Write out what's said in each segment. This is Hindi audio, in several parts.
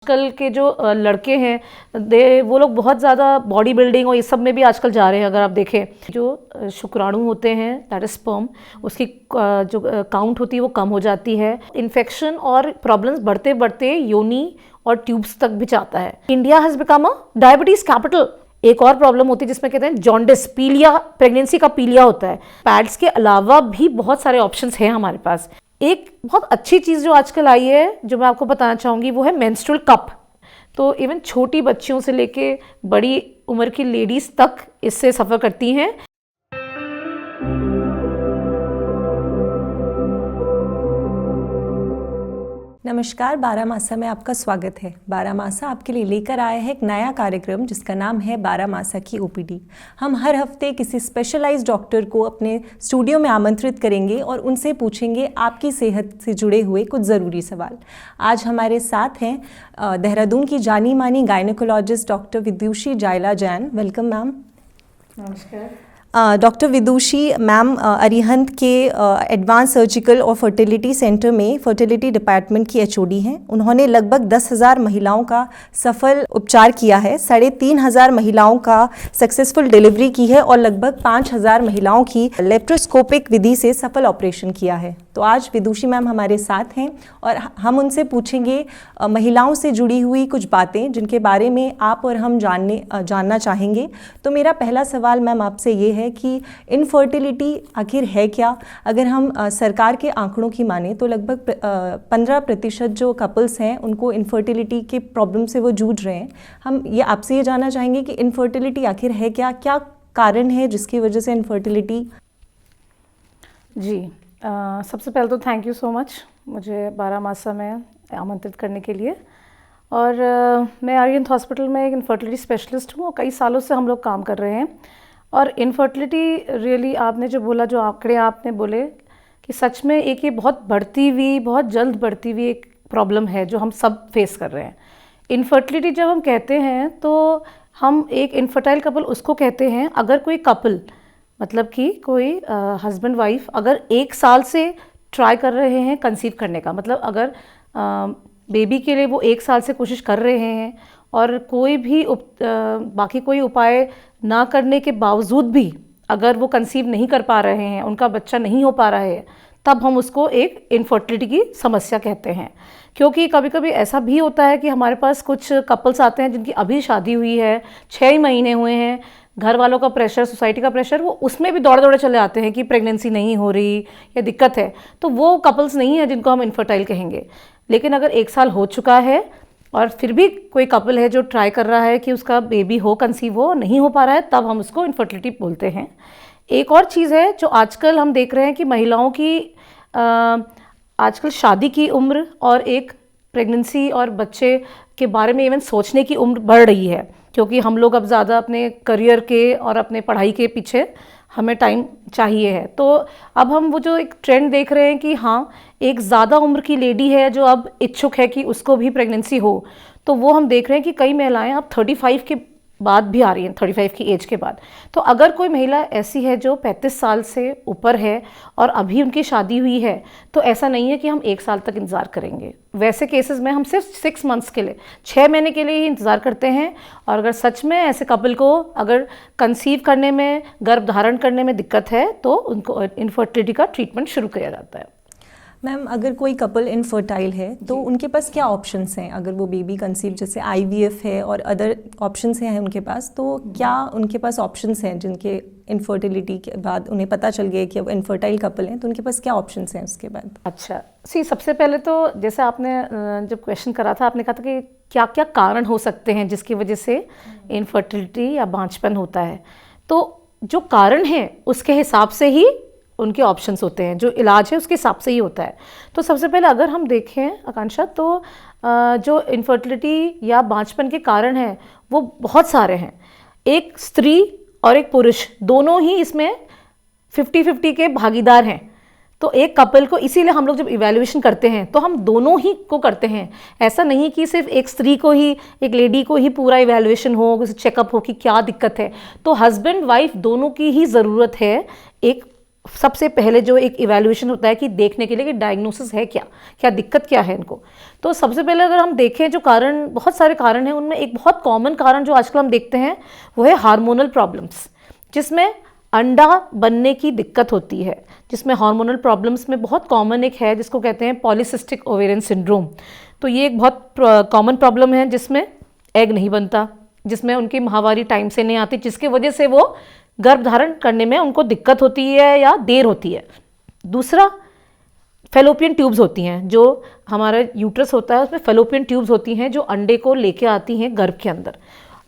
आजकल के जो लड़के हैं वो लोग बहुत ज़्यादा बॉडी बिल्डिंग और ये सब में भी आजकल जा रहे हैं। अगर आप देखें जो शुक्राणु होते हैं दैट इज स्पर्म, उसकी जो काउंट होती है वो कम हो जाती है। इन्फेक्शन और प्रॉब्लम्स बढ़ते बढ़ते योनि और ट्यूब्स तक भी जाता है। India has become a diabetes capital. एक और प्रॉब्लम होती है जिसमें कहते हैं जॉन्डिस, पीलिया, प्रेगनेंसी का पीलिया होता है। पैड्स के अलावा भी बहुत सारे ऑप्शंस हैं हमारे पास। एक बहुत अच्छी चीज़ जो आजकल आई है जो मैं आपको बताना चाहूँगी वो है मेंस्ट्रुअल कप। तो इवन छोटी बच्चियों से लेके बड़ी उम्र की लेडीज़ तक इससे सफ़र करती हैं। नमस्कार, बारामासा में आपका स्वागत है। बारामासा आपके लिए लेकर आया है एक नया कार्यक्रम जिसका नाम है बारामासा की ओपीडी। हम हर हफ्ते किसी स्पेशलाइज्ड डॉक्टर को अपने स्टूडियो में आमंत्रित करेंगे और उनसे पूछेंगे आपकी सेहत से जुड़े हुए कुछ ज़रूरी सवाल। आज हमारे साथ हैं देहरादून की जानी मानी गायनेकोलॉजिस्ट डॉक्टर विदुषी जायला जैन। Welcome ma'am. नमस्कार। डॉक्टर विदुषी मैम अरिहंत के एडवांस सर्जिकल और फर्टिलिटी सेंटर में फर्टिलिटी डिपार्टमेंट की एचओडी हैं। उन्होंने लगभग 10,000 महिलाओं का सफल उपचार किया है, 3,500 महिलाओं का सक्सेसफुल डिलीवरी की है और लगभग 5,000 महिलाओं की लेप्रोस्कोपिक विधि से सफल ऑपरेशन किया है। तो आज विदुषी मैम हमारे साथ हैं और हम उनसे पूछेंगे महिलाओं से जुड़ी हुई कुछ बातें जिनके बारे में आप और हम जानना चाहेंगे। तो मेरा पहला सवाल मैम आपसे ये है कि इनफर्टिलिटी आखिर है क्या? अगर हम सरकार के आंकड़ों की माने तो लगभग 15% जो कपल्स हैं उनको इनफर्टिलिटी के प्रॉब्लम से वो जूझ रहे हैं। हम ये आपसे ये जानना चाहेंगे कि इनफर्टिलिटी आखिर है क्या, क्या कारण है जिसकी वजह से इनफर्टिलिटी? जी, सबसे पहले तो थैंक यू सो मच मुझे बारामासा में आमंत्रित करने के लिए। और मैं आर्यंत हॉस्पिटल में एक इनफर्टिलिटी स्पेशलिस्ट हूँ और कई सालों से हम लोग काम कर रहे हैं। और इनफर्टिलिटी रियली आपने जो बोला, जो आंकड़े आपने बोले कि सच में एक ये बहुत बढ़ती हुई, बहुत जल्द बढ़ती हुई एक प्रॉब्लम है जो हम सब फेस कर रहे हैं। इनफर्टिलिटी जब हम कहते हैं तो हम एक इनफर्टाइल कपल उसको कहते हैं अगर कोई कपल मतलब कि कोई हस्बैंड वाइफ अगर 1 साल से ट्राई कर रहे हैं कंसीव करने का, मतलब अगर बेबी के लिए वो 1 साल से कोशिश कर रहे हैं और कोई भी बाकी कोई उपाय ना करने के बावजूद भी अगर वो कंसीव नहीं कर पा रहे हैं, उनका बच्चा नहीं हो पा रहा है, तब हम उसको एक इनफर्टिलिटी की समस्या कहते हैं। क्योंकि कभी कभी ऐसा भी होता है कि हमारे पास कुछ कपल्स आते हैं जिनकी अभी शादी हुई है, 6 महीने हुए हैं, घर वालों का प्रेशर, सोसाइटी का प्रेशर, वो उसमें भी दौड़े दौड़े चले आते हैं कि प्रेगनेंसी नहीं हो रही या दिक्कत है। तो वो कपल्स नहीं है जिनको हम इनफर्टाइल कहेंगे। लेकिन अगर 1 साल हो चुका है और फिर भी कोई कपल है जो ट्राई कर रहा है कि उसका बेबी हो, कंसीव हो, नहीं हो पा रहा है, तब हम उसको इनफर्टिलिटी बोलते हैं। एक और चीज़ है जो आजकल हम देख रहे हैं कि महिलाओं की आजकल शादी की उम्र और एक प्रेगनेंसी और बच्चे के बारे में इवन सोचने की उम्र बढ़ रही है। क्योंकि हम लोग अब ज़्यादा अपने करियर के और अपने पढ़ाई के पीछे हमें टाइम चाहिए है। तो अब हम वो जो एक ट्रेंड देख रहे हैं कि हाँ, एक ज़्यादा उम्र की लेडी है जो अब इच्छुक है कि उसको भी प्रेगनेंसी हो, तो वो हम देख रहे हैं कि कई महिलाएं अब 35 के बाद भी आ रही हैं, 35 की एज के बाद। तो अगर कोई महिला ऐसी है जो 35 साल से ऊपर है और अभी उनकी शादी हुई है, तो ऐसा नहीं है कि हम 1 साल तक इंतज़ार करेंगे। वैसे केसेस में हम सिर्फ 6 मंथ्स के लिए, 6 महीने के लिए ही इंतज़ार करते हैं। और अगर सच में ऐसे कपल को अगर कंसीव करने में, गर्भ धारण करने में दिक्कत है, तो उनको इनफर्टिलिटी का ट्रीटमेंट शुरू किया जाता है। मैम, अगर कोई कपल इनफर्टाइल है तो उनके पास क्या ऑप्शंस हैं? अगर वो बेबी कंसीव, जैसे IVF है और अदर ऑप्शंस हैं उनके पास, तो क्या उनके पास ऑप्शंस हैं जिनके इनफर्टिलिटी के बाद उन्हें पता चल गया कि अब इनफर्टाइल कपल हैं, तो उनके पास क्या ऑप्शंस हैं उसके बाद? अच्छा, सबसे पहले तो जैसे आपने जब क्वेश्चन करा था, आपने कहा था कि क्या क्या कारण हो सकते हैं जिसकी वजह से इनफर्टिलिटी या बांझपन होता है। तो जो कारण है उसके हिसाब से ही उनके ऑप्शंस होते हैं, जो इलाज है उसके हिसाब से ही होता है। तो सबसे पहले अगर हम देखें आकांक्षा, तो जो इनफर्टिलिटी या बांझपन के कारण हैं वो बहुत सारे हैं। एक स्त्री और एक पुरुष दोनों ही इसमें 50-50 के भागीदार हैं। तो एक कपल को, इसीलिए हम लोग जब इवैल्यूएशन करते हैं तो हम दोनों ही को करते हैं। ऐसा नहीं कि सिर्फ एक स्त्री को ही, एक लेडी को ही पूरा इवैल्यूएशन हो, चेकअप हो कि क्या दिक्कत है। तो हस्बैंड वाइफ दोनों की ही ज़रूरत है एक सबसे पहले जो एक इवैल्यूएशन होता है कि देखने के लिए कि डायग्नोसिस है क्या, क्या दिक्कत क्या है इनको। तो सबसे पहले अगर हम देखें जो कारण, बहुत सारे कारण हैं, उनमें एक बहुत कॉमन कारण जो आजकल हम देखते हैं वो है हार्मोनल प्रॉब्लम्स, जिसमें अंडा बनने की दिक्कत होती है, जिसमें हार्मोनल प्रॉब्लम्स में बहुत कॉमन एक है जिसको कहते हैं पॉलीसिस्टिक ओवेरियन सिंड्रोम। तो ये एक बहुत कॉमन प्रॉब्लम है जिसमें एग नहीं बनता, जिसमें उनकी माहवारी टाइम से नहीं आती, जिसकी वजह से वो गर्भ धारण करने में उनको दिक्कत होती है या देर होती है। दूसरा, फेलोपियन ट्यूब्स होती हैं, जो हमारा यूट्रस होता है उसमें फेलोपियन ट्यूब्स होती हैं जो अंडे को लेके आती हैं गर्भ के अंदर।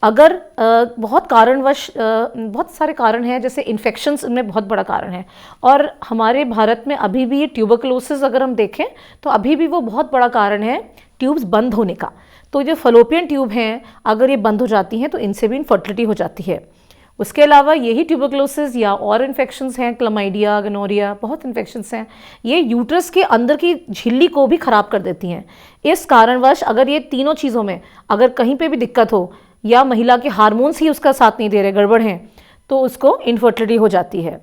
अगर बहुत कारणवश, बहुत सारे कारण हैं, जैसे इन्फेक्शंस इनमें बहुत बड़ा कारण है, और हमारे भारत में अभी भी ट्यूबरकुलोसिस अगर हम देखें तो अभी भी वो बहुत बड़ा कारण है ट्यूब्स बंद होने का। तो जो फेलोपियन ट्यूब हैं अगर ये बंद हो जाती हैं तो इनसे भी इनफर्टिलिटी हो जाती है। उसके अलावा यही ट्यूबरकुलोसिस या और इन्फेक्शंस हैं, क्लमाइडिया, गनोरिया, बहुत इन्फेक्शंस हैं, ये यूट्रस के अंदर की झिल्ली को भी ख़राब कर देती हैं। इस कारणवश अगर ये तीनों चीज़ों में अगर कहीं पे भी दिक्कत हो या महिला के हार्मोन्स ही उसका साथ नहीं दे रहे, गड़बड़ हैं, तो उसको इनफर्टिलिटी हो जाती है।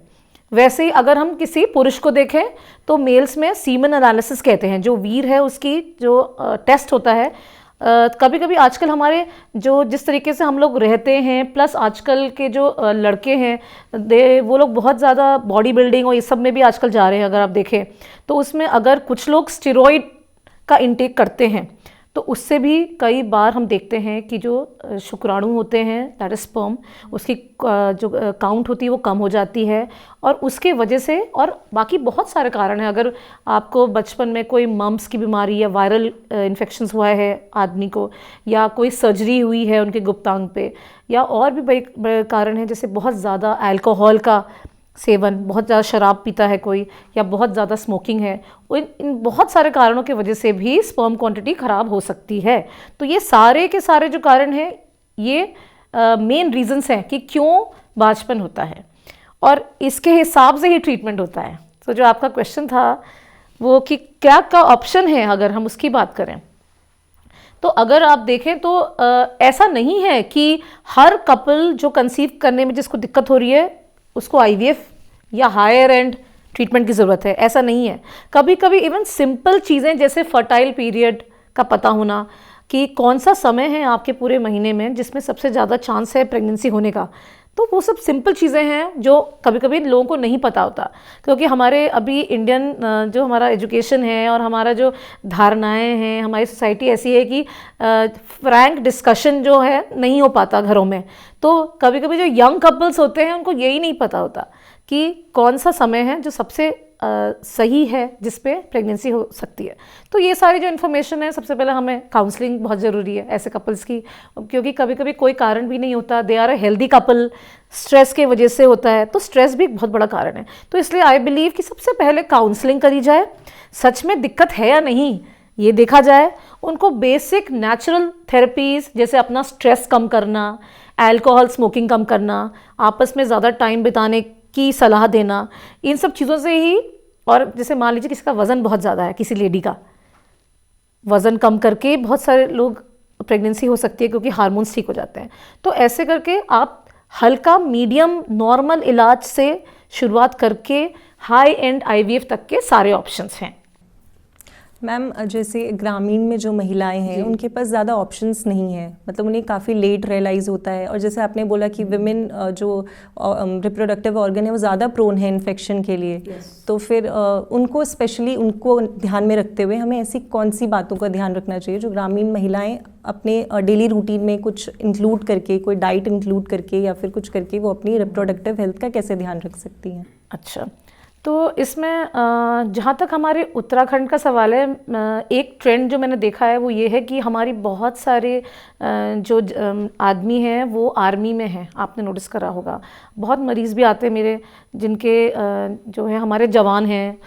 वैसे ही अगर हम किसी पुरुष को देखें तो मेल्स में सीमन एनालिसिस कहते हैं, जो वीर है उसकी जो टेस्ट होता है, कभी कभी आजकल हमारे जो जिस तरीके से हम लोग रहते हैं, प्लस आजकल के जो लड़के हैं वो लोग बहुत ज़्यादा बॉडी बिल्डिंग और ये सब में भी आजकल जा रहे हैं। अगर आप देखें तो उसमें अगर कुछ लोग स्टेरॉइड का इंटेक करते हैं तो उससे भी कई बार हम देखते हैं कि जो शुक्राणु होते हैं, दैट इज स्पर्म, उसकी जो काउंट होती है वो कम हो जाती है, और उसके वजह से, और बाकी बहुत सारे कारण हैं। अगर आपको बचपन में कोई मम्प्स की बीमारी या वायरल इन्फेक्शंस हुआ है आदमी को, या कोई सर्जरी हुई है उनके गुप्तांग पे, या और भी बड़े कारण हैं, जैसे बहुत ज़्यादा अल्कोहल का सेवन, बहुत ज़्यादा शराब पीता है कोई, या बहुत ज़्यादा स्मोकिंग है, इन बहुत सारे कारणों की वजह से भी स्पर्म क्वांटिटी ख़राब हो सकती है। तो ये सारे के सारे जो कारण हैं ये मेन रीजंस हैं कि क्यों बांझपन होता है, और इसके हिसाब से ही ट्रीटमेंट होता है। तो जो आपका क्वेश्चन था वो कि क्या का ऑप्शन है, अगर हम उसकी बात करें तो अगर आप देखें तो ऐसा नहीं है कि हर कपल जो कंसीव करने में जिसको दिक्कत हो रही है उसको आईवीएफ या हायर एंड ट्रीटमेंट की ज़रूरत है, ऐसा नहीं है। कभी कभी इवन सिंपल चीज़ें जैसे फर्टाइल पीरियड का पता होना कि कौन सा समय है आपके पूरे महीने में जिसमें सबसे ज़्यादा चांस है प्रेगनेंसी होने का, तो वो सब सिंपल चीज़ें हैं जो कभी कभी लोगों को नहीं पता होता, क्योंकि हमारे अभी इंडियन जो हमारा एजुकेशन है और हमारा जो धारणाएं हैं, हमारी सोसाइटी ऐसी है कि फ्रैंक डिस्कशन जो है नहीं हो पाता घरों में। तो कभी कभी जो यंग कपल्स होते हैं उनको यही नहीं पता होता कि कौन सा समय है जो सबसे सही है जिस पे प्रेगनेंसी हो सकती है। तो ये सारी जो इन्फॉर्मेशन है, सबसे पहले हमें काउंसलिंग बहुत ज़रूरी है ऐसे कपल्स की, क्योंकि कभी कभी कोई कारण भी नहीं होता, they are a healthy couple, stress के वजह से होता है, तो स्ट्रेस भी एक बहुत बड़ा कारण है। तो इसलिए आई बिलीव कि सबसे पहले काउंसलिंग करी जाए, सच में दिक्कत है या नहीं ये देखा जाए, उनको बेसिक नेचुरल थेरेपीज़ जैसे अपना स्ट्रेस कम करना, अल्कोहल स्मोकिंग कम करना, आपस में ज़्यादा टाइम बिताने की सलाह देना, इन सब चीज़ों से ही। और जैसे मान लीजिए किसी का वज़न बहुत ज़्यादा है, किसी लेडी का वज़न कम करके बहुत सारे लोग प्रेगनेंसी हो सकती है क्योंकि हार्मोन्स ठीक हो जाते हैं। तो ऐसे करके आप हल्का मीडियम नॉर्मल इलाज से शुरुआत करके हाई एंड आईवीएफ तक के सारे ऑप्शंस हैं। मैम, जैसे ग्रामीण में जो महिलाएं हैं उनके पास ज़्यादा ऑप्शंस नहीं है, मतलब उन्हें काफ़ी लेट रियलाइज़ होता है, और जैसे आपने बोला कि विमेन जो रिप्रोडक्टिव ऑर्गन है वो ज़्यादा प्रोन है इन्फेक्शन के लिए। तो फिर उनको स्पेशली उनको ध्यान में रखते हुए हमें ऐसी कौन सी बातों का ध्यान रखना चाहिए जो ग्रामीण महिलाएं अपने डेली रूटीन में कुछ इंक्लूड करके, कोई डाइट इंक्लूड करके या फिर कुछ करके वो अपनी रिप्रोडक्टिव हेल्थ का कैसे ध्यान रख सकती हैं? अच्छा, तो इसमें जहाँ तक हमारे उत्तराखंड का सवाल है, एक ट्रेंड जो मैंने देखा है वो ये है कि हमारी बहुत सारे जो आदमी हैं वो आर्मी में हैं, आपने नोटिस करा होगा। बहुत मरीज़ भी आते हैं मेरे जिनके जो है हमारे जवान हैं,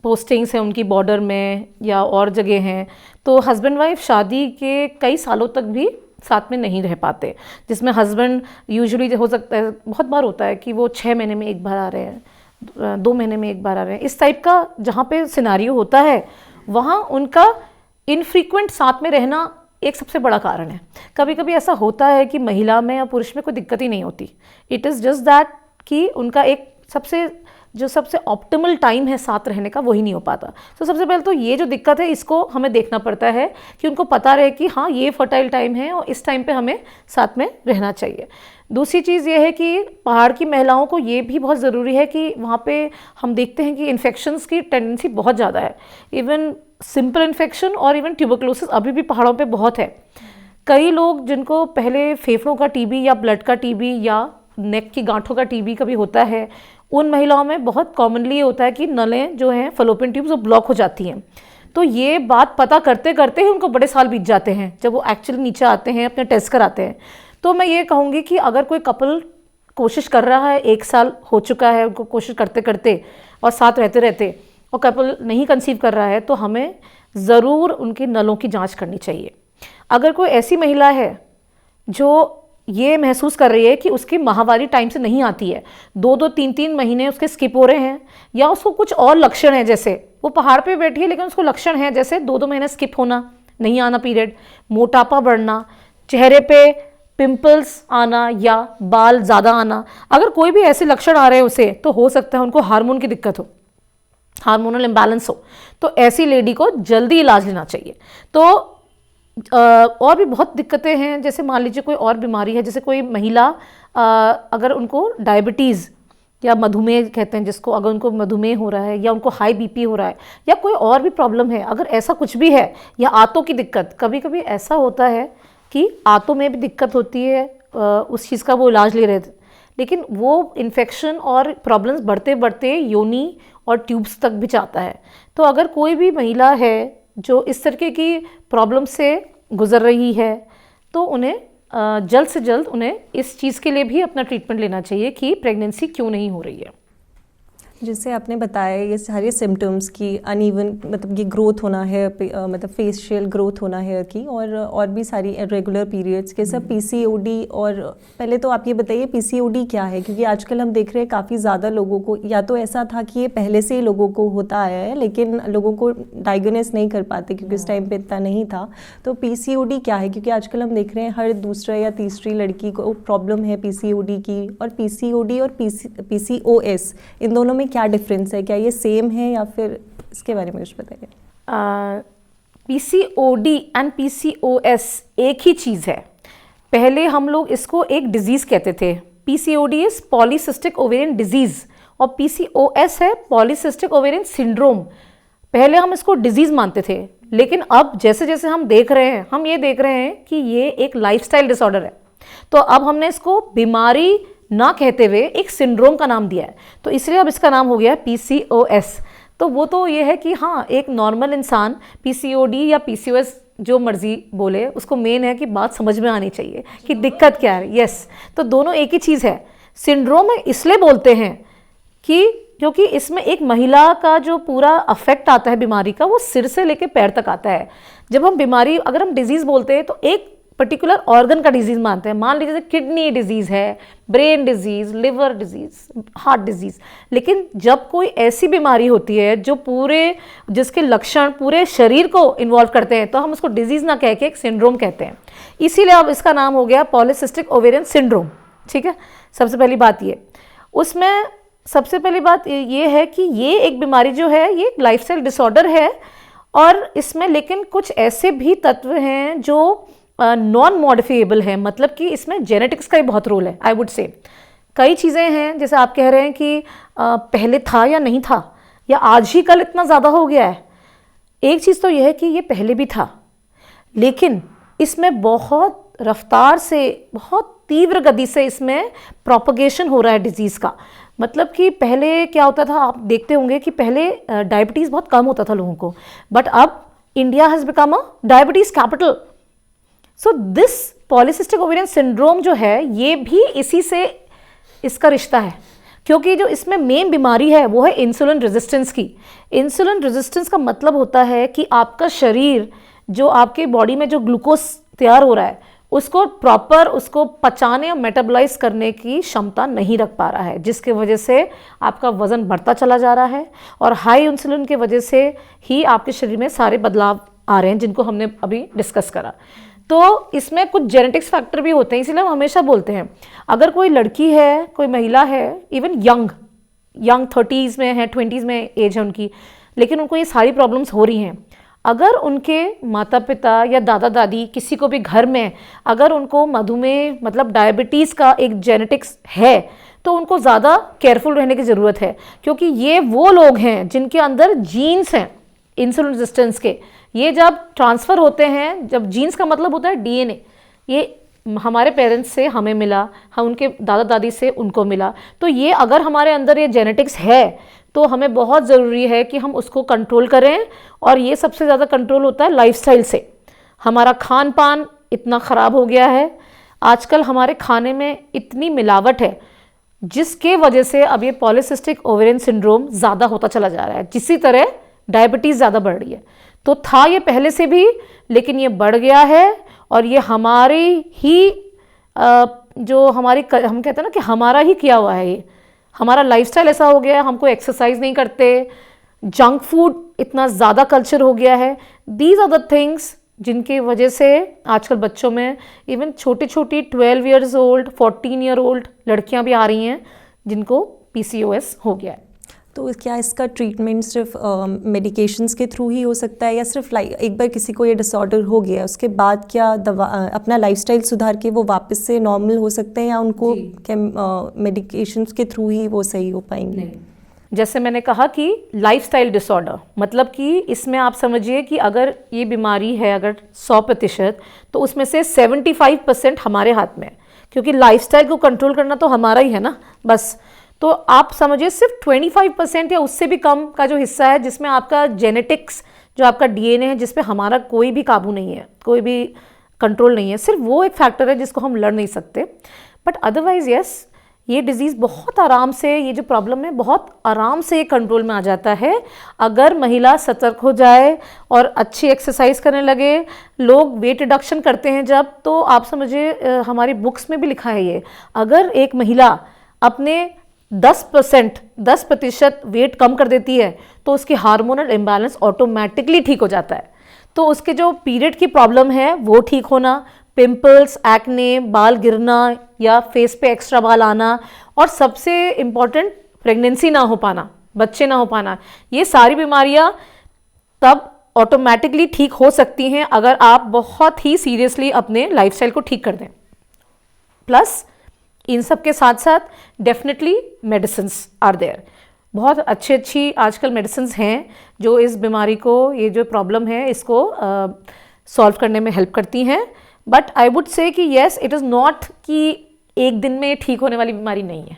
पोस्टिंग्स हैं उनकी बॉर्डर में या और जगह हैं, तो हस्बैंड वाइफ शादी के कई सालों तक भी साथ में नहीं रह पाते, जिसमें हस्बैंड यूजुअली हो सकता है, बहुत बार होता है कि वो 6 महीने में एक बार आ रहे हैं, 2 महीने में एक बार आ रहे हैं, इस टाइप का जहाँ पे सिनारियो होता है वहाँ उनका इनफ्रीक्वेंट साथ में रहना एक सबसे बड़ा कारण है। कभी कभी ऐसा होता है कि महिला में या पुरुष में कोई दिक्कत ही नहीं होती, इट इज़ जस्ट दैट कि उनका एक सबसे जो सबसे ऑप्टिमल टाइम है साथ रहने का वही नहीं हो पाता। तो सबसे पहले तो ये जो दिक्कत है इसको हमें देखना पड़ता है कि उनको पता रहे कि हाँ ये फर्टाइल टाइम है और इस टाइम पे हमें साथ में रहना चाहिए। दूसरी चीज़ ये है कि पहाड़ की महिलाओं को ये भी बहुत ज़रूरी है कि वहाँ पे हम देखते हैं कि इन्फेक्शंस की टेंडेंसी बहुत ज़्यादा है, इवन सिंपल इन्फेक्शन और इवन ट्यूबरक्लोसिस अभी भी पहाड़ों पे बहुत है। कई लोग जिनको पहले फेफड़ों का टीबी या ब्लड का टीबी या नेक की गांठों का टीबी कभी होता है, उन महिलाओं में बहुत कॉमनली ये होता है कि नलें जो हैं फलोपियन ट्यूब्स वो ब्लॉक हो जाती हैं। तो ये बात पता करते करते ही उनको बड़े साल बीत जाते हैं जब वो एक्चुअली नीचे आते हैं, अपने टेस्ट कराते हैं। तो मैं ये कहूँगी कि अगर कोई कपल कोशिश कर रहा है, 1 साल हो चुका है उनको कोशिश करते करते और साथ रहते रहते, और कपल नहीं कंसीव कर रहा है, तो हमें ज़रूर उनके नलों की जांच करनी चाहिए। अगर कोई ऐसी महिला है जो ये महसूस कर रही है कि उसकी माहवारी टाइम से नहीं आती है, 2-2 3-3 महीने उसके स्किप हो रहे हैं, या उसको कुछ और लक्षण है, जैसे वो पहाड़ पे बैठी है लेकिन उसको लक्षण है जैसे 2-2 महीने स्किप होना, नहीं आना पीरियड, मोटापा बढ़ना, चेहरे पे पिंपल्स आना या बाल ज़्यादा आना, अगर कोई भी ऐसे लक्षण आ रहे हैं उसे, तो हो सकता है उनको हार्मोन की दिक्कत हो, हार्मोनल इम्बैलेंस हो। तो ऐसी लेडी को जल्दी इलाज लेना चाहिए। तो और भी बहुत दिक्कतें हैं, जैसे मान लीजिए कोई और बीमारी है, जैसे कोई महिला अगर उनको डायबिटीज़ या मधुमेह कहते हैं जिसको, अगर उनको मधुमेह हो रहा है या उनको हाई बीपी हो रहा है या कोई और भी प्रॉब्लम है, अगर ऐसा कुछ भी है, या आंतों की दिक्कत, कभी कभी ऐसा होता है कि आंतों में भी दिक्कत होती है, उस चीज़ का वो इलाज ले रहे थे, लेकिन वो इन्फेक्शन और प्रॉब्लम्स बढ़ते बढ़ते योनि और ट्यूब्स तक भी जाता है। तो अगर कोई भी महिला है जो इस तरीके की प्रॉब्लम से गुजर रही है, तो उन्हें जल्द से जल्द उन्हें इस चीज़ के लिए भी अपना ट्रीटमेंट लेना चाहिए कि प्रेगनेंसी क्यों नहीं हो रही है। जैसे आपने बताया ये सारे सिम्टम्स की अनइवन, मतलब ये ग्रोथ होना है, मतलब फेशियल ग्रोथ होना है की, और भी सारी इरेगुलर पीरियड्स के, सब पीसीओडी। और पहले तो आप ये बताइए पीसीओडी क्या है, क्योंकि आजकल हम देख रहे हैं काफ़ी ज़्यादा लोगों को, या तो ऐसा था कि ये पहले से ही लोगों को होता आया है लेकिन लोगों को डायग्नोस नहीं कर पाते क्योंकि उस टाइम पे इतना नहीं था। तो पीसीओडी क्या है, क्योंकि आजकल हम देख रहे हैं हर दूसरा या तीसरी लड़की को प्रॉब्लम है पीसीओडी की। और पीसीओडी और पीसीओएस, इन दोनों में क्या डिफरेंस है, क्या ये सेम है या फिर इसके बारे में कुछ बताइए। पीसीओडी एंड पीसीओएस एक ही चीज़ है। पहले हम लोग इसको एक डिजीज़ कहते थे। PCOD is polycystic ovarian disease और पीसीओएस है पॉलीसिस्टिक ओवेरियन सिंड्रोम। पहले हम इसको डिजीज़ मानते थे, लेकिन अब जैसे जैसे हम देख रहे हैं, हम ये देख रहे हैं कि ये एक लाइफस्टाइल डिसऑर्डर है, तो अब हमने इसको बीमारी ना कहते हुए एक सिंड्रोम का नाम दिया है, तो इसलिए अब इसका नाम हो गया है पीसीओएस। तो वो तो ये है कि हाँ, एक नॉर्मल इंसान पीसीओडी या पीसीओएस जो मर्जी बोले, उसको मेन है कि बात समझ में आनी चाहिए कि दिक्कत क्या है। यस, तो दोनों एक ही चीज़ है। सिंड्रोम इसलिए बोलते हैं कि क्योंकि इसमें एक महिला का जो पूरा अफेक्ट आता है बीमारी का, वो सिर से लेकर पैर तक आता है। जब हम बीमारी, अगर हम डिजीज़ बोलते हैं तो एक पर्टिकुलर ऑर्गन का डिजीज़ मानते हैं। मान लीजिए किडनी डिजीज़ है, brain disease, liver disease, heart disease. लेकिन जब कोई ऐसी बीमारी होती है जो जिसके लक्षण पूरे शरीर को इन्वॉल्व करते हैं, तो हम उसको डिजीज़ ना कह के एक सिंड्रोम कहते हैं। इसीलिए अब इसका नाम हो गया पॉलीसिस्टिक ओवेरियन सिंड्रोम। ठीक है, सबसे पहली बात ये। उसमें सबसे पहली बात ये है कि ये एक बीमारी जो है, ये एक लाइफस्टाइल डिसऑर्डर है, और इसमें लेकिन कुछ ऐसे भी तत्व हैं जो नॉन मॉडिफिएबल है, मतलब कि इसमें जेनेटिक्स का ही बहुत रोल है। आई वुड से कई चीज़ें हैं, जैसे आप कह रहे हैं कि पहले था या नहीं था, या आज ही कल इतना ज़्यादा हो गया है। एक चीज़ तो यह है कि ये पहले भी था, लेकिन इसमें बहुत रफ्तार से, बहुत तीव्र गति से इसमें प्रोपगेशन हो रहा है डिजीज़ का। मतलब कि पहले क्या होता था, आप देखते होंगे कि पहले डायबिटीज़ बहुत कम होता था लोगों को, बट अब India has become a diabetes capital. So this polycystic ovarian syndrome जो है, ये भी इसी से इसका रिश्ता है, क्योंकि जो इसमें मेन बीमारी है वो है इंसुलिन रेजिस्टेंस की। इंसुलिन रेजिस्टेंस का मतलब होता है कि आपका शरीर, जो आपके बॉडी में जो ग्लूकोज तैयार हो रहा है, उसको प्रॉपर उसको पचाने और मेटाबोलाइज करने की क्षमता नहीं रख पा रहा है, जिसके वजह से आपका वज़न बढ़ता चला जा रहा है, और हाई इंसुलिन की वजह से ही आपके शरीर में सारे बदलाव आ रहे हैं जिनको हमने अभी डिस्कस करा। तो इसमें कुछ जेनेटिक्स फैक्टर भी होते हैं, इसलिए हम हमेशा बोलते हैं अगर कोई लड़की है, कोई महिला है, इवन यंग 30s में हैं, 20s में एज है उनकी, लेकिन उनको ये सारी प्रॉब्लम्स हो रही हैं। अगर उनके माता पिता या दादा दादी किसी को भी घर में अगर उनको मधुमेह मतलब डायबिटीज़ का एक जेनेटिक्स है तो उनको ज़्यादा केयरफुल रहने की ज़रूरत है, क्योंकि ये वो लोग हैं जिनके अंदर जीन्स हैं इंसुलिन रेजिस्टेंस के। ये जब ट्रांसफ़र होते हैं, जब जीन्स का मतलब होता है डीएनए, ये हमारे पेरेंट्स से हमें मिला, हम उनके दादा दादी से उनको मिला, तो ये अगर हमारे अंदर ये जेनेटिक्स है तो हमें बहुत ज़रूरी है कि हम उसको कंट्रोल करें। और ये सबसे ज़्यादा कंट्रोल होता है लाइफस्टाइल से। हमारा खान पान इतना ख़राब हो गया है आजकल, हमारे खाने में इतनी मिलावट है जिसके वजह से अब ये पॉलीसिस्टिक ओवेरियन सिंड्रोम ज़्यादा होता चला जा रहा है। जिसी तरह डायबिटीज़ ज़्यादा बढ़ रही है, तो था ये पहले से भी, लेकिन ये बढ़ गया है। और ये हमारी ही जो हमारी हम कहते हैं ना कि हमारा ही किया हुआ है, ये हमारा लाइफस्टाइल ऐसा हो गया है, हमको एक्सरसाइज नहीं करते, जंक फूड इतना ज़्यादा कल्चर हो गया है। दीज आर द थिंग्स जिनकी वजह से आजकल बच्चों में इवन छोटी छोटी 12 ईयर्स ओल्ड 14 ईयर ओल्ड लड़कियां भी आ रही हैं जिनको PCOS हो गया है। तो क्या इसका ट्रीटमेंट सिर्फ मेडिकेशंस के थ्रू ही हो सकता है, या सिर्फ एक बार किसी को ये डिसऑर्डर हो गया उसके बाद क्या दवा अपना लाइफस्टाइल सुधार के वो वापस से नॉर्मल हो सकते हैं, या उनको क्या मेडिकेशंस के थ्रू ही वो सही हो पाएंगे? नहीं, जैसे मैंने कहा कि लाइफस्टाइल डिसऑर्डर मतलब कि इसमें आप समझिए कि अगर ये बीमारी है अगर 100% तो उसमें से 75% हमारे हाथ में है, क्योंकि लाइफस्टाइल को कंट्रोल करना तो हमारा ही है ना बस। तो आप समझिए सिर्फ 25% या उससे भी कम का जो हिस्सा है जिसमें आपका जेनेटिक्स जो आपका DNA है, जिस पे हमारा कोई भी काबू नहीं है, कोई भी कंट्रोल नहीं है, सिर्फ वो एक फैक्टर है जिसको हम लड़ नहीं सकते। बट अदरवाइज यस, ये डिज़ीज़ बहुत आराम से, ये जो प्रॉब्लम है बहुत आराम से कंट्रोल में आ जाता है अगर महिला सतर्क हो जाए और अच्छी एक्सरसाइज करने लगे। लोग वेट रिडक्शन करते हैं जब, तो आप समझिए हमारी बुक्स में भी लिखा है ये, अगर एक महिला अपने 10% वेट कम कर देती है तो उसकी हार्मोनल इम्बैलेंस ऑटोमेटिकली ठीक हो जाता है। तो उसके जो पीरियड की प्रॉब्लम है वो ठीक होना, पिंपल्स, एक्ने, बाल गिरना या फेस पे एक्स्ट्रा बाल आना, और सबसे इम्पॉर्टेंट प्रेगनेंसी ना हो पाना, बच्चे ना हो पाना, ये सारी बीमारियां तब ऑटोमेटिकली ठीक हो सकती हैं अगर आप बहुत ही सीरियसली अपने लाइफस्टाइल को ठीक कर दें। प्लस इन सब के साथ साथ डेफिनेटली मेडिसिन्स आर देयर, बहुत अच्छी आजकल मेडिसिन्स हैं जो इस बीमारी को, ये जो प्रॉब्लम है इसको सॉल्व करने में हेल्प करती हैं। बट आई वुड से कि येस, इट इज़ नॉट कि एक दिन में ठीक होने वाली बीमारी नहीं है।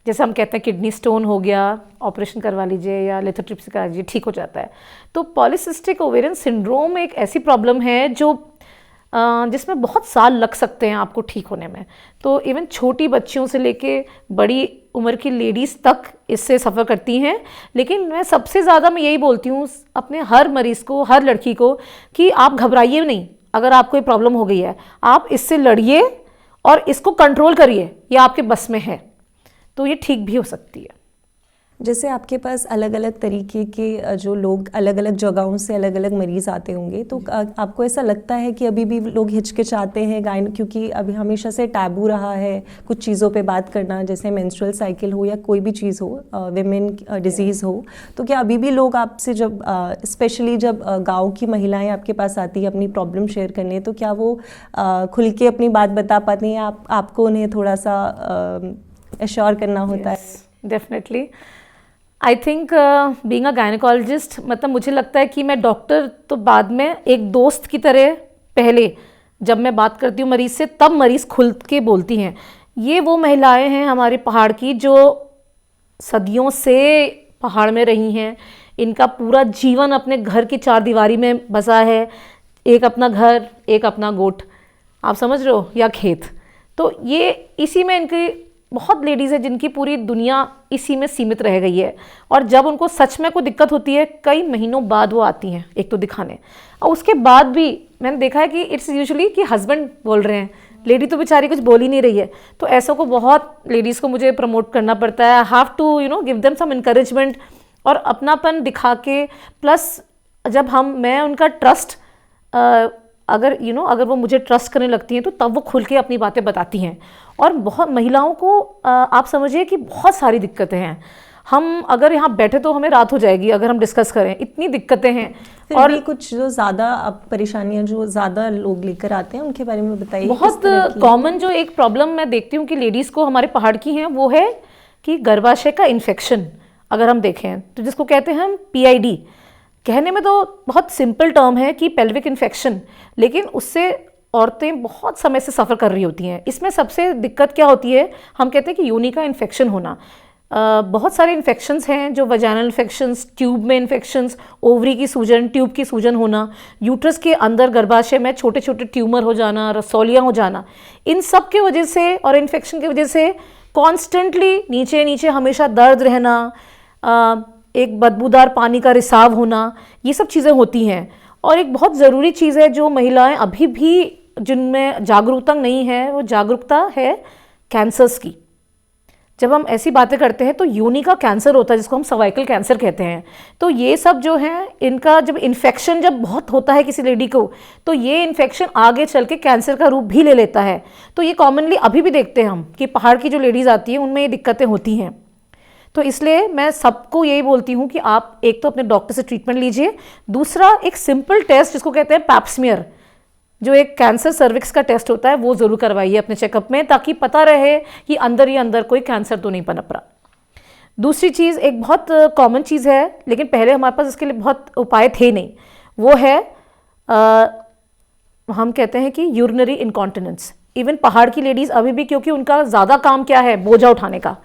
जैसे हम कहते हैं किडनी स्टोन हो गया, ऑपरेशन करवा लीजिए या लिथोट्रिप्सी करा लीजिए, ठीक हो जाता है। तो पॉलीसिस्टिक ओवेरियन सिंड्रोम एक ऐसी प्रॉब्लम है जो जिसमें बहुत साल लग सकते हैं आपको ठीक होने में। तो इवन छोटी बच्चियों से लेके बड़ी उम्र की लेडीज़ तक इससे सफ़र करती हैं। लेकिन मैं सबसे ज़्यादा मैं यही बोलती हूँ अपने हर मरीज़ को, हर लड़की को, कि आप घबराइए नहीं। अगर आपको ये प्रॉब्लम हो गई है, आप इससे लड़िए और इसको कंट्रोल करिए, ये आपके बस में है, तो ये ठीक भी हो सकती है। जैसे आपके पास अलग अलग तरीके के जो लोग अलग अलग जगहों से अलग अलग मरीज़ आते होंगे, तो आपको ऐसा लगता है कि अभी भी लोग हिचकिचाते हैं क्योंकि अभी हमेशा से टैबू रहा है कुछ चीज़ों पे बात करना, जैसे मेंस्ट्रुअल साइकिल हो या कोई भी चीज़ हो, विमेन डिजीज़ हो, तो क्या अभी भी लोग आपसे जब स्पेशली जब गाँव की महिलाएँ आपके पास आती है अपनी प्रॉब्लम शेयर करने, तो क्या वो खुल के अपनी बात बता पाती हैं, आपको उन्हें थोड़ा सा एश्योर करना होता है? Definitely I think being a gynaecologist, मतलब मुझे लगता है कि मैं डॉक्टर तो बाद में, एक दोस्त की तरह पहले जब मैं बात करती हूँ मरीज़ से, तब मरीज़ खुल के बोलती हैं। ये वो महिलाएं हैं हमारे पहाड़ की जो सदियों से पहाड़ में रही हैं, इनका पूरा जीवन अपने घर की चार दीवारी में बसा है, एक अपना घर, एक अपना गोट, आप समझ रहे हो, या खेत। तो ये इसी में इनकी बहुत लेडीज़ है जिनकी पूरी दुनिया इसी में सीमित रह गई है। और जब उनको सच में कोई दिक्कत होती है, कई महीनों बाद वो आती हैं एक तो दिखाने, और उसके बाद भी मैंने देखा है कि इट्स यूजुअली कि हस्बैंड बोल रहे हैं, लेडी तो बेचारी कुछ बोल ही नहीं रही है। तो ऐसा को बहुत लेडीज़ को मुझे प्रमोट करना पड़ता है। I have to give them some encouragement और अपनापन दिखा के, प्लस जब मैं उनका ट्रस्ट अगर अगर वो मुझे ट्रस्ट करने लगती हैं तो तब वो खुल के अपनी बातें बताती हैं। और बहुत महिलाओं को आप समझिए कि बहुत सारी दिक्कतें हैं। हम अगर यहाँ बैठे तो हमें रात हो जाएगी अगर हम डिस्कस करें, इतनी दिक्कतें हैं। और भी कुछ जो ज़्यादा अब परेशानियां जो ज़्यादा लोग लेकर आते हैं उनके बारे में बताइए। बहुत कॉमन जो एक प्रॉब्लम मैं देखती हूँ कि लेडीज़ को हमारे पहाड़ की हैं, वो है कि गर्भाशय का इन्फेक्शन। अगर हम देखें तो जिसको कहते हैं हम PID, कहने में तो बहुत सिंपल टर्म है कि पेल्विक इन्फेक्शन, लेकिन उससे औरतें बहुत समय से सफ़र कर रही होती हैं। इसमें सबसे दिक्कत क्या होती है, हम कहते हैं कि योनि का इन्फेक्शन होना। बहुत सारे इन्फेक्शंस हैं, जो वजाइनल इन्फेक्शंस, ट्यूब में इन्फेक्शंस, ओवरी की सूजन, ट्यूब की सूजन होना, यूट्रस के अंदर गर्भाशय में छोटे छोटे ट्यूमर हो जाना, रसौलियाँ हो जाना, इन सब के वजह से और इन्फेक्शन की वजह से कॉन्स्टेंटली नीचे नीचे हमेशा दर्द रहना, एक बदबूदार पानी का रिसाव होना, ये सब चीज़ें होती हैं। और एक बहुत ज़रूरी चीज़ है जो महिलाएं अभी भी जिनमें जागरूकता नहीं है, वो जागरूकता है कैंसर्स की। जब हम ऐसी बातें करते हैं तो योनि का कैंसर होता है जिसको हम सर्वाइकल कैंसर कहते हैं। तो ये सब जो है, इनका जब इन्फेक्शन जब बहुत होता है किसी लेडी को, तो ये इन्फेक्शन आगे चल के कैंसर का रूप भी ले लेता है। तो ये कॉमनली अभी भी देखते हैं हम कि पहाड़ की जो लेडीज़ आती हैं उनमें ये दिक्कतें होती हैं। तो इसलिए मैं सबको यही बोलती हूँ कि आप एक तो अपने डॉक्टर से ट्रीटमेंट लीजिए, दूसरा एक सिंपल टेस्ट जिसको कहते हैं पैप स्मीयर, जो एक कैंसर सर्विक्स का टेस्ट होता है, वो ज़रूर करवाइए अपने चेकअप में, ताकि पता रहे कि अंदर ही अंदर कोई कैंसर तो नहीं पनप रहा। दूसरी चीज़, एक बहुत कॉमन चीज़ है लेकिन पहले हमारे पास इसके लिए बहुत उपाय थे नहीं, वो है हम कहते हैं कि यूरिनरी इनकॉन्टिनेंस। इवन पहाड़ की लेडीज़ अभी भी, क्योंकि उनका ज़्यादा काम क्या है, बोझा उठाने का,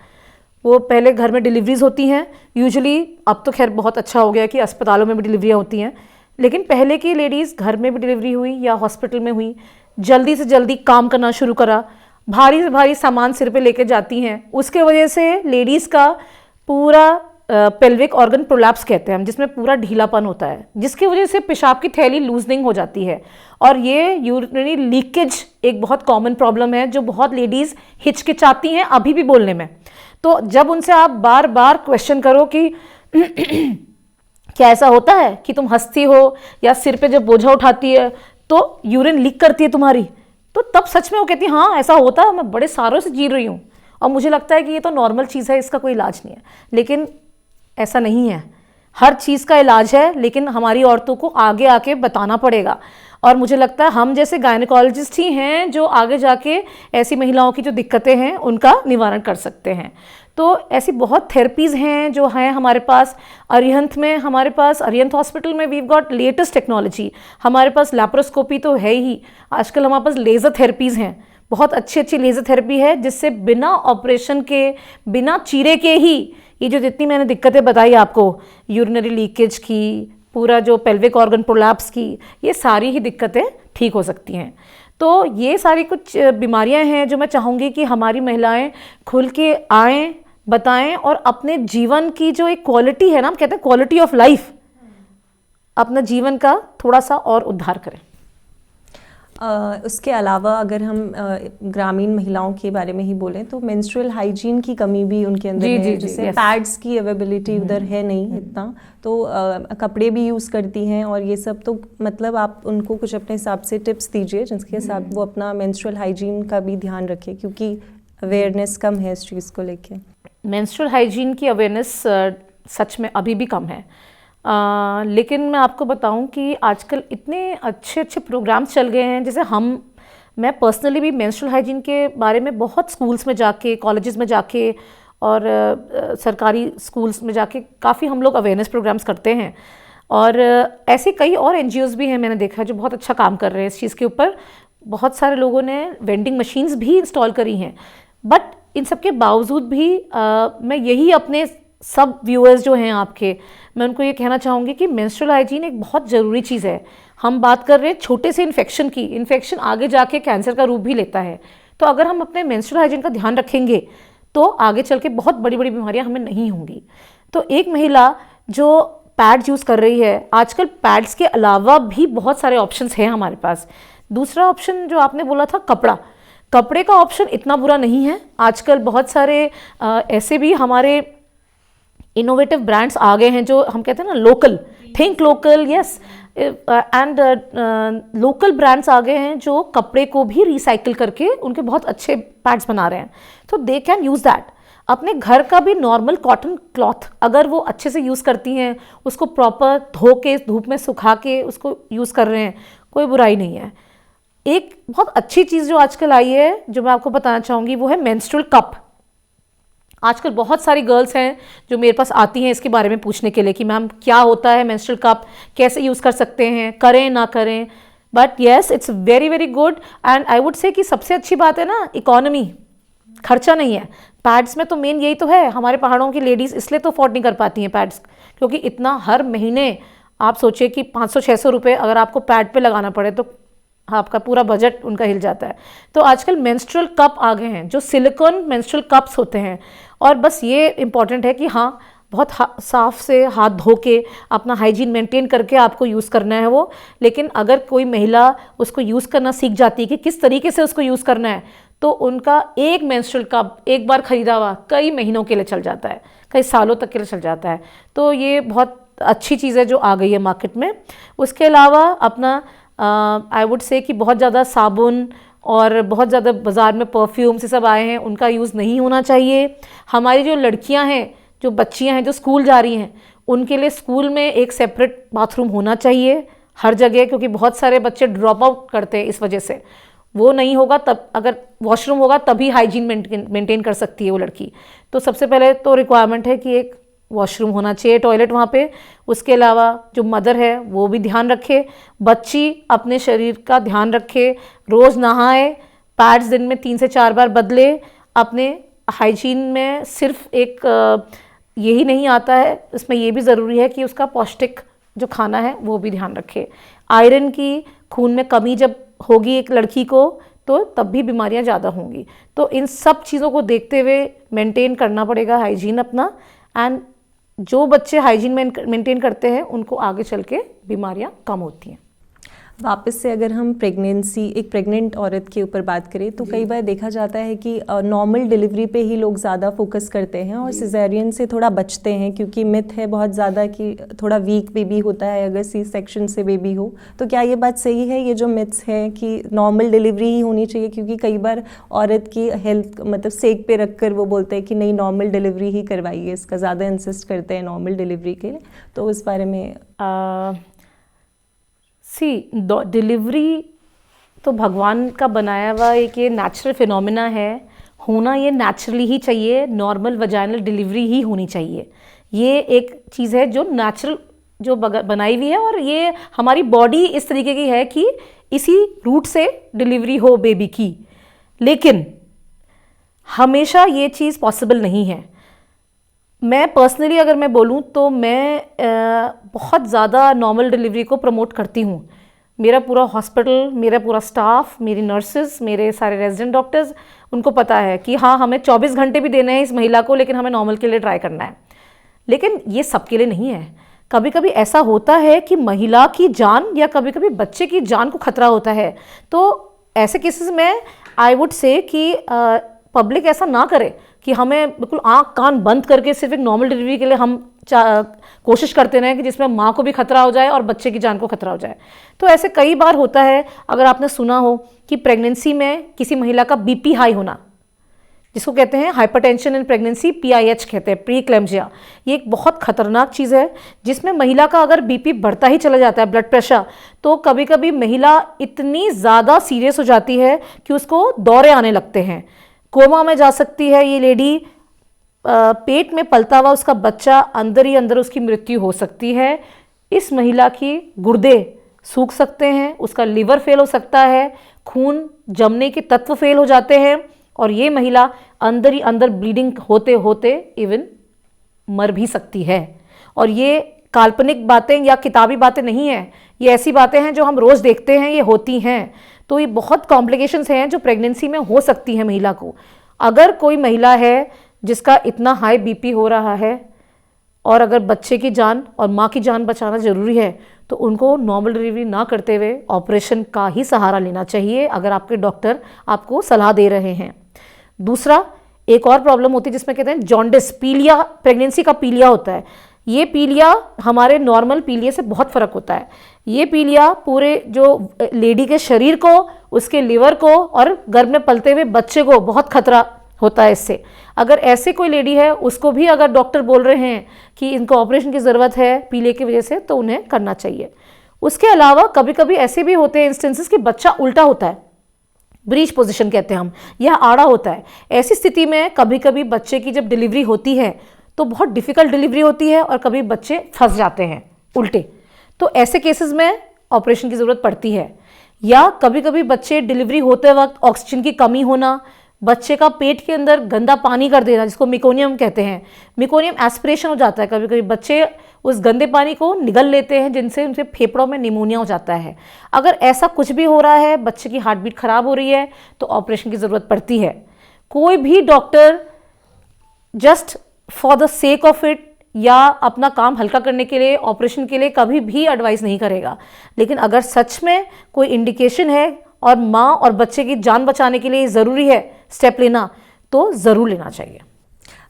वो पहले घर में डिलीवरीज होती हैं यूजुअली, अब तो खैर बहुत अच्छा हो गया कि अस्पतालों में भी डिलीवरियाँ होती हैं, लेकिन पहले की लेडीज़ घर में भी डिलीवरी हुई या हॉस्पिटल में हुई, जल्दी से जल्दी काम करना शुरू करा, भारी से भारी सामान सिर पे लेके जाती हैं। उसके वजह से लेडीज़ का पूरा पेल्विक ऑर्गन प्रोलैप्स कहते हैं हम, जिसमें पूरा ढीलापन होता है, जिसकी वजह से पेशाब की थैली लूजनिंग हो जाती है। और ये यूरिनरी लीकेज एक बहुत कॉमन प्रॉब्लम है जो बहुत लेडीज़ हिचकिचाती हैं अभी भी बोलने में। तो जब उनसे आप बार बार क्वेश्चन करो कि क्या ऐसा होता है कि तुम हंसती हो या सिर पे जब बोझा उठाती है तो यूरिन लीक करती है तुम्हारी, तो तब सच में वो कहती है हाँ ऐसा होता है, मैं बड़े सालों से जी रही हूँ और मुझे लगता है कि ये तो नॉर्मल चीज़ है, इसका कोई इलाज नहीं है। लेकिन ऐसा नहीं है, हर चीज़ का इलाज है, लेकिन हमारी औरतों को आगे आके बताना पड़ेगा। और मुझे लगता है हम जैसे गायनेकोलॉजिस्ट ही हैं जो आगे जाके ऐसी महिलाओं की जो दिक्कतें हैं उनका निवारण कर सकते हैं। तो ऐसी बहुत थेरेपीज़ हैं जो हैं हमारे पास। अरिहंत में, हमारे पास अरिहंत हॉस्पिटल में वी गॉट लेटेस्ट टेक्नोलॉजी, हमारे पास लैप्रोस्कोपी तो है ही, आजकल हमारे पास लेज़र थेरेपीज़ हैं, बहुत अच्छी अच्छी लेज़र थेरेपी है जिससे बिना ऑपरेशन के, बिना चीरे के ही ये जो जितनी मैंने दिक्कतें बताई आपको, यूरिनरी लीकेज की, पूरा जो पेल्विक ऑर्गन प्रोलैप्स की, ये सारी ही दिक्कतें ठीक हो सकती हैं। तो ये सारी कुछ बीमारियां हैं जो मैं चाहूँगी कि हमारी महिलाएं खुल के आएँ, बताएं और अपने जीवन की जो एक क्वालिटी है ना, हम कहते हैं क्वालिटी ऑफ लाइफ, अपना जीवन का थोड़ा सा और उद्धार करें। उसके अलावा अगर हम ग्रामीण महिलाओं के बारे में ही बोलें तो मेंस्ट्रुअल हाइजीन की कमी भी उनके अंदर है, जैसे पैड्स की अवेलेबिलिटी उधर है नहीं इतना, तो कपड़े भी यूज़ करती हैं और ये सब। तो मतलब आप उनको कुछ अपने हिसाब से टिप्स दीजिए जिसके साथ वो अपना मेंस्ट्रुअल हाइजीन का भी ध्यान रखें, क्योंकि अवेयरनेस कम है इस चीज़ को लेके। मेंस्ट्रुअल हाइजीन की अवेयरनेस सच में अभी भी कम है, लेकिन मैं आपको बताऊं कि आजकल इतने अच्छे अच्छे प्रोग्राम्स चल गए हैं। जैसे मैं पर्सनली भी मेंस्ट्रुअल हाइजीन के बारे में बहुत स्कूल्स में जाके, कॉलेजेस में जाके और सरकारी स्कूल्स में जाके काफ़ी हम लोग अवेयरनेस प्रोग्राम्स करते हैं। और ऐसे कई और NGOs भी हैं मैंने देखा जो बहुत अच्छा काम कर रहे हैं इस चीज़ के ऊपर। बहुत सारे लोगों ने वेंडिंग मशीन्स भी इंस्टॉल करी हैं। बट इन सब के बावजूद भी मैं यही अपने सब व्यूअर्स जो हैं आपके, मैं उनको ये कहना चाहूँगी कि मेंस्ट्रुअल हाइजीन एक बहुत ज़रूरी चीज़ है। हम बात कर रहे हैं छोटे से इन्फेक्शन की, इन्फेक्शन आगे जाके कैंसर का रूप भी लेता है। तो अगर हम अपने मेंस्ट्रुअल हाइजीन का ध्यान रखेंगे तो आगे चल के बहुत बड़ी बड़ी बीमारियां हमें नहीं होंगी। तो एक महिला जो पैड्स यूज़ कर रही है, आजकल पैड्स के अलावा भी बहुत सारे ऑप्शंस हैं हमारे पास। दूसरा ऑप्शन जो आपने बोला था कपड़े का ऑप्शन इतना बुरा नहीं है। आजकल बहुत सारे ऐसे भी हमारे इनोवेटिव ब्रांड्स आ गए हैं जो हम कहते हैं ना local, think local, yes, and local brands आ गए हैं जो कपड़े को भी रिसाइकिल करके उनके बहुत अच्छे पैड्स बना रहे हैं। तो दे कैन यूज़ दैट। अपने घर का भी नॉर्मल कॉटन क्लॉथ अगर वो अच्छे से यूज़ करती हैं, उसको प्रॉपर धो के धूप में सुखा के उसको यूज़ कर रहे हैं, कोई बुराई नहीं है। एक बहुत अच्छी चीज़ जो आजकल आई है जो मैं आपको बताना चाहूँगी वो है मेंस्ट्रुअल कप। आजकल बहुत सारी गर्ल्स हैं जो मेरे पास आती हैं इसके बारे में पूछने के लिए कि मैम क्या होता है मेंस्ट्रुअल कप, कैसे यूज़ कर सकते हैं, करें ना करें। But yes, it's very very good and I would say कि सबसे अच्छी बात है ना इकोनॉमी, खर्चा नहीं है। पैड्स में तो मेन यही तो है, हमारे पहाड़ों की लेडीज़ इसलिए तो अफोर्ड नहीं कर पाती हैं पैड्स, क्योंकि इतना हर महीने आप सोचिए कि 500-600 रुपये अगर आपको पैड पे लगाना पड़े तो आपका पूरा बजट उनका हिल जाता है। तो आजकल मेंस्ट्रुअल कप आ गए हैं जो सिलिकॉन मेंस्ट्रुअल कप्स होते हैं, और बस ये इम्पॉर्टेंट है कि हाँ बहुत साफ से हाथ धो के अपना हाइजीन मेंटेन करके आपको यूज़ करना है वो। लेकिन अगर कोई महिला उसको यूज़ करना सीख जाती है कि किस तरीके से उसको यूज़ करना है, तो उनका एक मेंस्ट्रुअल कप एक बार ख़रीदा हुआ कई महीनों के लिए चल जाता है, कई सालों तक के लिए चल जाता है। तो ये बहुत अच्छी चीज़ है जो आ गई है मार्केट में। उसके अलावा अपना आई वुड से कि बहुत ज़्यादा साबुन और बहुत ज़्यादा बाज़ार में परफ्यूम्स ये सब आए हैं, उनका यूज़ नहीं होना चाहिए। हमारी जो लड़कियां हैं, जो बच्चियां हैं जो स्कूल जा रही हैं, उनके लिए स्कूल में एक सेपरेट बाथरूम होना चाहिए हर जगह, क्योंकि बहुत सारे बच्चे ड्रॉप आउट करते हैं इस वजह से। वो नहीं होगा तब, अगर वॉशरूम होगा तभी हाइजीन मेंटेन कर सकती है वो लड़की। तो सबसे पहले तो रिक्वायरमेंट है कि एक वॉशरूम होना चाहिए, टॉयलेट वहाँ पे। उसके अलावा जो मदर है वो भी ध्यान रखे, बच्ची अपने शरीर का ध्यान रखे, रोज़ नहाए, पैड्स दिन में 3 से 4 बार बदले। अपने हाइजीन में सिर्फ एक यही नहीं आता है, इसमें ये भी ज़रूरी है कि उसका पौष्टिक जो खाना है वो भी ध्यान रखे। आयरन की खून में कमी जब होगी एक लड़की को तो तब भी बीमारियां ज़्यादा होंगी। तो इन सब चीज़ों को देखते हुए मेंटेन करना पड़ेगा हाइजीन अपना। एंड जो बच्चे हाइजीन मेंटेन करते हैं उनको आगे चल के बीमारियां कम होती हैं। वापस से अगर हम एक प्रेग्नेंट औरत के ऊपर बात करें तो कई बार देखा जाता है कि नॉर्मल डिलीवरी पे ही लोग ज़्यादा फोकस करते हैं और सिजेरियन से थोड़ा बचते हैं, क्योंकि मिथ है बहुत ज़्यादा कि थोड़ा वीक बेबी होता है अगर सी सेक्शन से बेबी हो। तो क्या ये बात सही है, ये जो मिथ्स है कि नॉर्मल डिलीवरी ही होनी चाहिए? क्योंकि कई बार औरत की हेल्थ मतलब सेक पे रख कर वो बोलते हैं कि नहीं नॉर्मल डिलीवरी ही करवाइए, इसका ज़्यादा इंसिस्ट करते हैं नॉर्मल डिलीवरी के लिए। तो उस बारे में डिलीवरी तो भगवान का बनाया हुआ एक ये नेचुरल फिनोमिना है, होना ये नेचुरली ही चाहिए। नॉर्मल वजाइनल डिलीवरी ही होनी चाहिए, ये एक चीज़ है जो नेचुरल जो बनाई हुई है, और ये हमारी बॉडी इस तरीके की है कि इसी रूट से डिलीवरी हो बेबी की। लेकिन हमेशा ये चीज़ पॉसिबल नहीं है। मैं पर्सनली अगर मैं बोलूँ तो मैं बहुत ज़्यादा नॉर्मल डिलीवरी को प्रमोट करती हूँ। मेरा पूरा हॉस्पिटल, मेरा पूरा स्टाफ, मेरी नर्सेज, मेरे सारे रेजिडेंट डॉक्टर्स, उनको पता है कि हाँ हमें 24 घंटे भी देने हैं इस महिला को, लेकिन हमें नॉर्मल के लिए ट्राई करना है। लेकिन ये सबके लिए नहीं है। कभी कभी ऐसा होता है कि महिला की जान या कभी कभी बच्चे की जान को खतरा होता है। तो ऐसे केसेस में आई वुड से कि पब्लिक ऐसा ना करे कि हमें बिल्कुल आँख कान बंद करके सिर्फ एक नॉर्मल डिलीवरी के लिए हम कोशिश करते रहें कि जिसमें माँ को भी खतरा हो जाए और बच्चे की जान को खतरा हो जाए। तो ऐसे कई बार होता है, अगर आपने सुना हो कि प्रेगनेंसी में किसी महिला का बीपी हाई होना, जिसको कहते हैं हाइपरटेंशन इन प्रेगनेंसी, PIH कहते हैं, प्री क्लैम्जिया। ये एक बहुत खतरनाक चीज़ है जिसमें महिला का अगर बीपी बढ़ता ही चला जाता है, ब्लड प्रेशर, तो कभी कभी महिला इतनी ज़्यादा सीरियस हो जाती है कि उसको दौरे आने लगते हैं, कोमा में जा सकती है ये लेडी। पेट में पलता हुआ उसका बच्चा अंदर ही अंदर उसकी मृत्यु हो सकती है। इस महिला की गुर्दे सूख सकते हैं, उसका लीवर फेल हो सकता है, खून जमने के तत्व फेल हो जाते हैं, और ये महिला अंदर ही अंदर ब्लीडिंग होते होते इवन मर भी सकती है। और ये काल्पनिक बातें या किताबी बातें नहीं हैं, ये ऐसी बातें हैं जो हम रोज़ देखते हैं, ये होती हैं। तो ये बहुत कॉम्प्लिकेशंस हैं जो प्रेगनेंसी में हो सकती हैं महिला को। अगर कोई महिला है जिसका इतना हाई बीपी हो रहा है और अगर बच्चे की जान और माँ की जान बचाना ज़रूरी है, तो उनको नॉर्मल डिलीवरी ना करते हुए ऑपरेशन का ही सहारा लेना चाहिए, अगर आपके डॉक्टर आपको सलाह दे रहे हैं। दूसरा, एक और प्रॉब्लम होती है जिसमें कहते हैं जॉन्डिस, पीलिया, प्रेगनेंसी का पीलिया होता है। ये पीलिया हमारे नॉर्मल पीलिया से बहुत फ़र्क होता है। ये पीलिया पूरे जो लेडी के शरीर को, उसके लिवर को और गर्भ में पलते हुए बच्चे को बहुत खतरा होता है इससे। अगर ऐसे कोई लेडी है, उसको भी अगर डॉक्टर बोल रहे हैं कि इनको ऑपरेशन की ज़रूरत है पीलिया की वजह से, तो उन्हें करना चाहिए। उसके अलावा कभी कभी ऐसे भी होते हैं इंस्टेंसेस कि बच्चा उल्टा होता है, ब्रीच पोजीशन कहते हैं हम, यह आड़ा होता है। ऐसी स्थिति में कभी कभी बच्चे की जब डिलीवरी होती है तो बहुत डिफ़िकल्ट डिलीवरी होती है और कभी बच्चे फंस जाते हैं उल्टे, तो ऐसे केसेस में ऑपरेशन की ज़रूरत पड़ती है। या कभी कभी बच्चे डिलीवरी होते वक्त ऑक्सीजन की कमी होना, बच्चे का पेट के अंदर गंदा पानी कर देना, जिसको मिकोनियम कहते हैं, मिकोनियम एस्पिरेशन हो जाता है। कभी कभी बच्चे उस गंदे पानी को निगल लेते हैं, जिनसे उनके फेफड़ों में निमोनिया हो जाता है। अगर ऐसा कुछ भी हो रहा है, बच्चे की हार्ट बीट खराब हो रही है, तो ऑपरेशन की ज़रूरत पड़ती है। कोई भी doctor just for the sake of it या अपना काम हल्का करने के लिए ऑपरेशन के लिए कभी भी एडवाइस नहीं करेगा। लेकिन अगर सच में कोई इंडिकेशन है और माँ और बच्चे की जान बचाने के लिए ज़रूरी है स्टेप लेना, तो ज़रूर लेना चाहिए।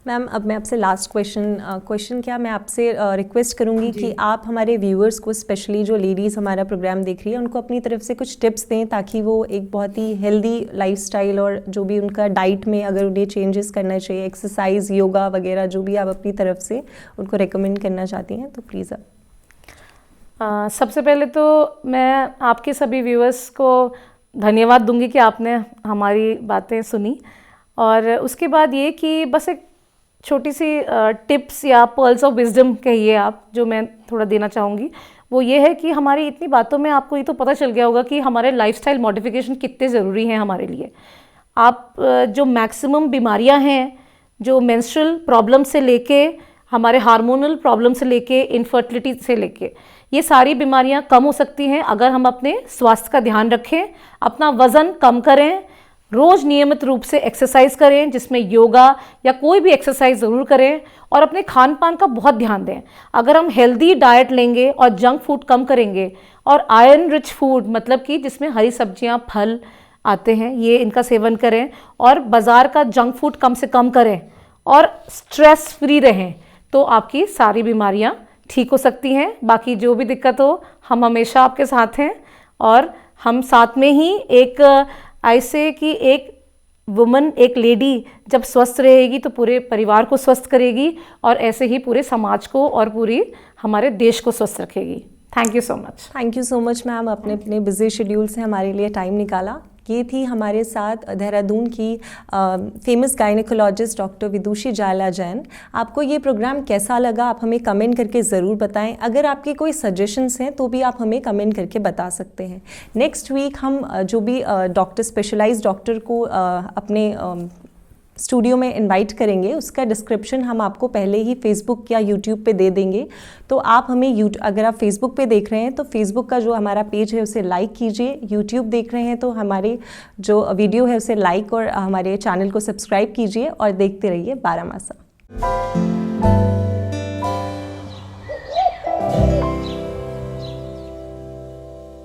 मैम, अब मैं आपसे लास्ट क्वेश्चन क्या मैं आपसे रिक्वेस्ट करूंगी कि आप हमारे व्यूअर्स को, स्पेशली जो लेडीज़ हमारा प्रोग्राम देख रही है, उनको अपनी तरफ से कुछ टिप्स दें ताकि वो एक बहुत ही हेल्दी लाइफस्टाइल और जो भी उनका डाइट में अगर उन्हें चेंजेस करना चाहिए, एक्सरसाइज, योगा वगैरह, जो भी आप अपनी तरफ से उनको रिकमेंड करना चाहती हैं, तो प्लीज़ आप। सबसे पहले तो मैं आपके सभी व्यूअर्स को धन्यवाद दूंगी कि आपने हमारी बातें सुनी, और उसके बाद ये कि बस एक छोटी सी टिप्स या पर्ल्स ऑफ विजडम कहिए आप, जो मैं थोड़ा देना चाहूँगी, वो ये है कि हमारी इतनी बातों में आपको ये तो पता चल गया होगा कि हमारे लाइफस्टाइल मॉडिफिकेशन कितने ज़रूरी हैं हमारे लिए। आप जो मैक्सिमम बीमारियां हैं, जो मेंस्ट्रुअल प्रॉब्लम से लेके हमारे हार्मोनल प्रॉब्लम से लेके इनफर्टिलिटी से लेके, ये सारी बीमारियां कम हो सकती हैं अगर हम अपने स्वास्थ्य का ध्यान रखें, अपना वज़न कम करें, रोज़ नियमित रूप से एक्सरसाइज करें, जिसमें योगा या कोई भी एक्सरसाइज ज़रूर करें, और अपने खान पान का बहुत ध्यान दें। अगर हम हेल्दी डाइट लेंगे और जंक फूड कम करेंगे और आयरन रिच फूड, मतलब कि जिसमें हरी सब्जियां, फल आते हैं, ये इनका सेवन करें, और बाज़ार का जंक फूड कम से कम करें, और स्ट्रेस फ्री रहें, तो आपकी सारी बीमारियां ठीक हो सकती हैं। बाकी जो भी दिक्कत हो, हम हमेशा आपके साथ हैं, और हम साथ में ही एक ऐसे कि एक वुमन, एक लेडी जब स्वस्थ रहेगी तो पूरे परिवार को स्वस्थ करेगी, और ऐसे ही पूरे समाज को और पूरी हमारे देश को स्वस्थ रखेगी। Thank you so much. Thank you so much ma'am, अपने अपने बिजी शेड्यूल से हमारे लिए टाइम निकाला। ये थी हमारे साथ देहरादून की फेमस गायनेकोलॉजिस्ट डॉक्टर विदुषी जाला जैन। आपको ये प्रोग्राम कैसा लगा, आप हमें कमेंट करके ज़रूर बताएं। अगर आपके कोई सजेशंस हैं तो भी आप हमें कमेंट करके बता सकते हैं। नेक्स्ट वीक हम जो भी डॉक्टर, स्पेशलाइज्ड डॉक्टर को अपने स्टूडियो में इनवाइट करेंगे, उसका डिस्क्रिप्शन हम आपको पहले ही फेसबुक या यूट्यूब पे दे देंगे। तो आप हमें अगर आप फेसबुक पे देख रहे हैं तो फेसबुक का जो हमारा पेज है उसे लाइक कीजिए, यूट्यूब देख रहे हैं तो हमारे जो वीडियो है उसे लाइक और हमारे चैनल को सब्सक्राइब कीजिए, और देखते रहिए बारामासा।